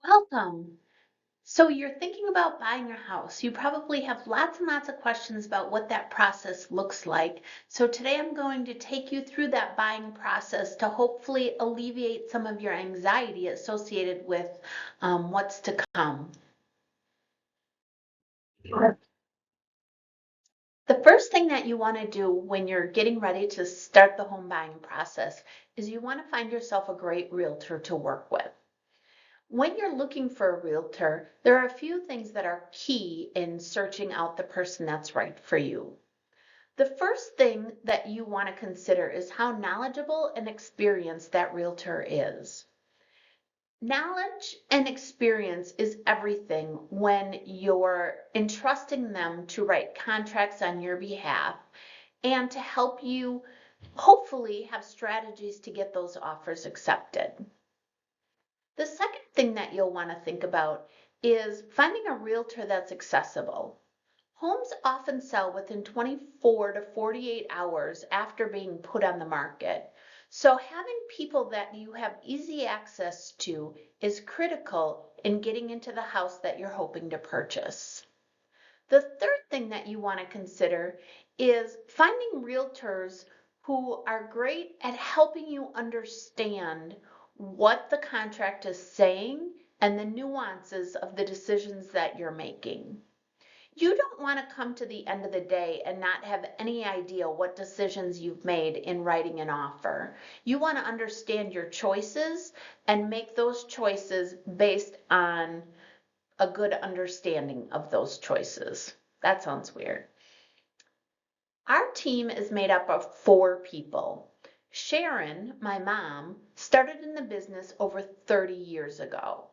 Welcome. So you're thinking about buying a house. You probably have lots and lots of questions about what that process looks like. So today I'm going to take you through that buying process to hopefully alleviate some of your anxiety associated with what's to come. The first thing that you want to do when you're getting ready to start the home buying process is you want to find yourself a great realtor to work with. When you're looking for a realtor, there are a few things that are key in searching out the person that's right for you. The first thing that you want to consider is how knowledgeable and experienced that realtor is. Knowledge and experience is everything when you're entrusting them to write contracts on your behalf and to help you hopefully have strategies to get those offers accepted. The second thing that you'll want to think about is finding a realtor that's accessible. Homes often sell within 24 to 48 hours after being put on the market. So having people that you have easy access to is critical in getting into the house that you're hoping to purchase. The third thing that you want to consider is finding realtors who are great at helping you understand what the contract is saying and the nuances of the decisions that you're making. You don't want to come to the end of the day and not have any idea what decisions you've made in writing an offer. You want to understand your choices and make those choices based on a good understanding of those choices. That sounds weird. Our team is made up of 4 people. Sharon, my mom, started in the business over 30 years ago.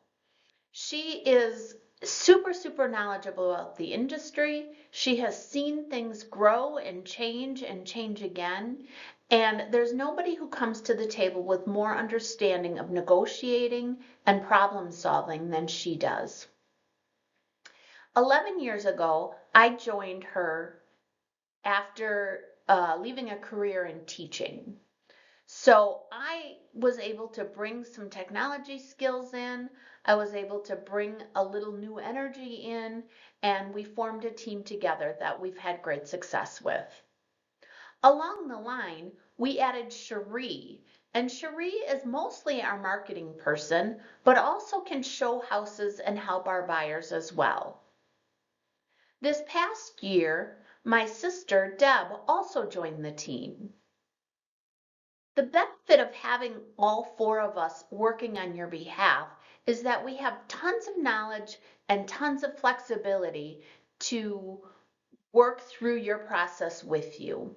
She is super knowledgeable about the industry. She has seen things grow and change again. And there's nobody who comes to the table with more understanding of negotiating and problem solving than she does. 11 years ago, I joined her after leaving a career in teaching. So I was able to bring some technology skills in. I was able to bring a little new energy in, and we formed a team together that we've had great success with. Along the line, we added Cherie, and Cherie is mostly our marketing person, but also can show houses and help our buyers as well. This past year, my sister Deb also joined the team. The benefit of having all 4 of us working on your behalf is that we have tons of knowledge and tons of flexibility to work through your process with you.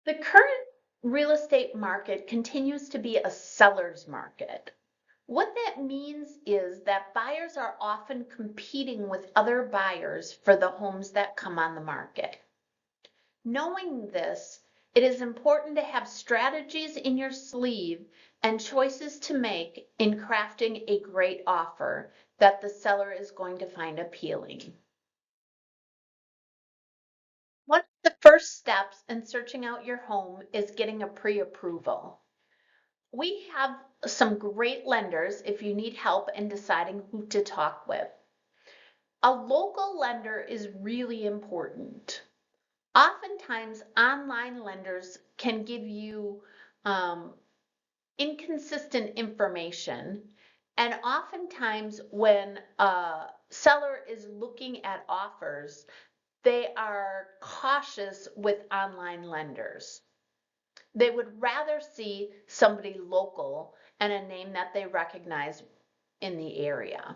The current real estate market continues to be a seller's market. What that means is that buyers are often competing with other buyers for the homes that come on the market. Knowing this, it is important to have strategies in your sleeve and choices to make in crafting a great offer that the seller is going to find appealing. One of the first steps in searching out your home is getting a pre-approval. We have some great lenders if you need help in deciding who to talk with. A local lender is really important. Oftentimes, online lenders can give you um, inconsistent information, and oftentimes, when a seller is looking at offers, they are cautious with online lenders. They would rather see somebody local and a name that they recognize in the area.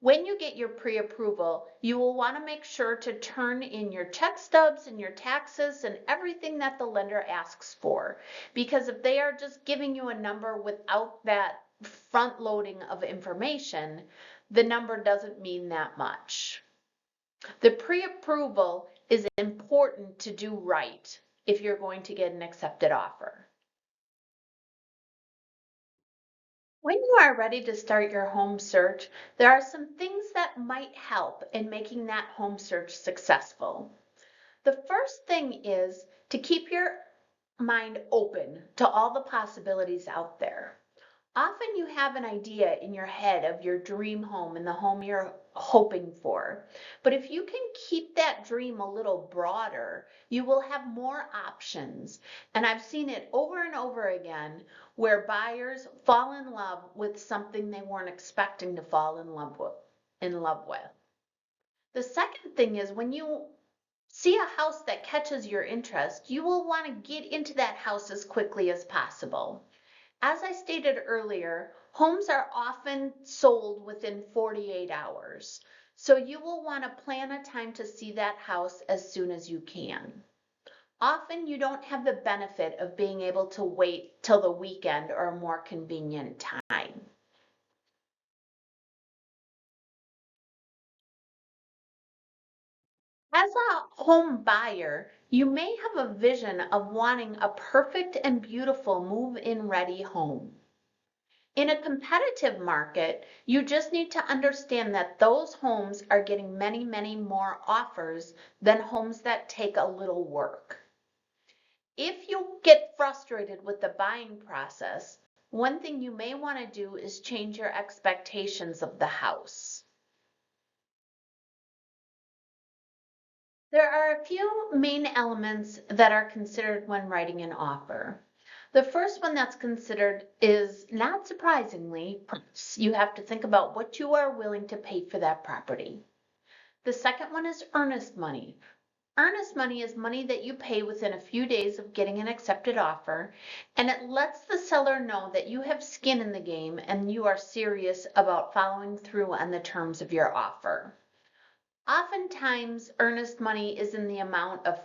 When you get your pre-approval, you will want to make sure to turn in your check stubs and your taxes and everything that the lender asks for. Because if they are just giving you a number without that front loading of information, the number doesn't mean that much. The pre-approval is important to do right if you're going to get an accepted offer. When you are ready to start your home search, there are some things that might help in making that home search successful. The first thing is to keep your mind open to all the possibilities out there. Often you have an idea in your head of your dream home and the home you're hoping for. But if you can keep that dream a little broader, you will have more options. And I've seen it over and over again where buyers fall in love with something they weren't expecting to fall in love with. The second thing is when you see a house that catches your interest, you will want to get into that house as quickly as possible. As I stated earlier, homes are often sold within 48 hours. So you will want to plan a time to see that house as soon as you can. Often you don't have the benefit of being able to wait till the weekend or a more convenient time. As a home buyer, you may have a vision of wanting a perfect and beautiful move-in ready home. In a competitive market, you just need to understand that those homes are getting many, many more offers than homes that take a little work. If you get frustrated with the buying process, one thing you may want to do is change your expectations of the house. There are a few main elements that are considered when writing an offer. The first one that's considered is, not surprisingly, price. You have to think about what you are willing to pay for that property. The second one is earnest money. Earnest money is money that you pay within a few days of getting an accepted offer, and it lets the seller know that you have skin in the game and you are serious about following through on the terms of your offer. Oftentimes, earnest money is in the amount of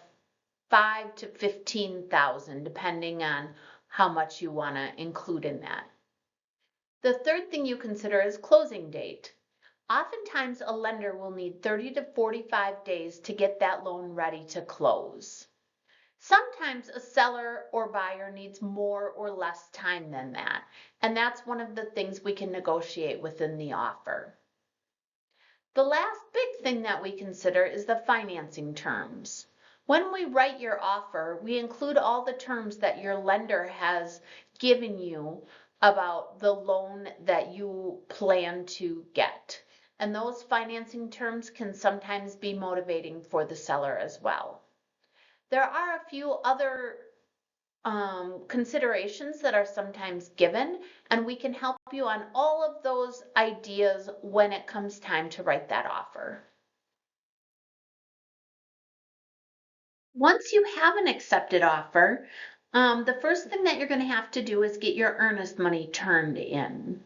5 to 15,000, depending on how much you want to include in that. The third thing you consider is closing date. Oftentimes, a lender will need 30 to 45 days to get that loan ready to close. Sometimes a seller or buyer needs more or less time than that, and that's one of the things we can negotiate within the offer. The last big thing that we consider is the financing terms. When we write your offer, we include all the terms that your lender has given you about the loan that you plan to get. And those financing terms can sometimes be motivating for the seller as well. There are a few other considerations that are sometimes given, and we can help you on all of those ideas when it comes time to write that offer. Once you have an accepted offer, the first thing that you're going to have to do is get your earnest money turned in.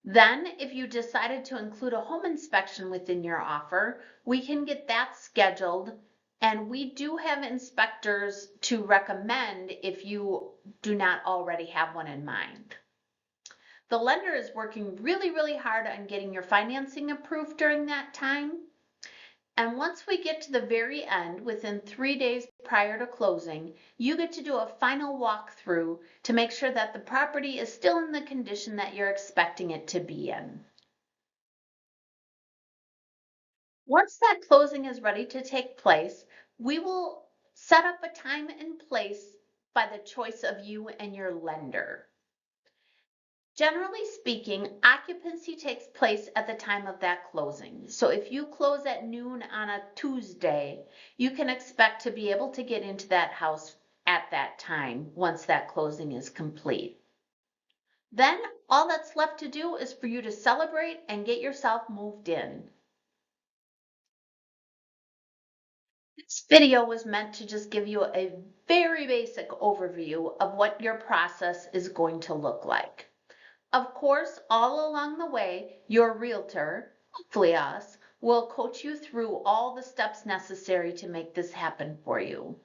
Then, if you decided to include a home inspection within your offer, we can get that scheduled. And we do have inspectors to recommend if you do not already have one in mind. The lender is working really, really hard on getting your financing approved during that time. And once we get to the very end, within 3 days prior to closing, you get to do a final walkthrough to make sure that the property is still in the condition that you're expecting it to be in. Once that closing is ready to take place, we will set up a time and place by the choice of you and your lender. Generally speaking, occupancy takes place at the time of that closing. So if you close at noon on a Tuesday, you can expect to be able to get into that house at that time once that closing is complete. Then all that's left to do is for you to celebrate and get yourself moved in. This video was meant to just give you a very basic overview of what your process is going to look like. Of course, all along the way, your realtor, hopefully us, will coach you through all the steps necessary to make this happen for you.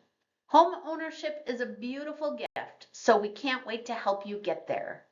Home ownership is a beautiful gift, so we can't wait to help you get there.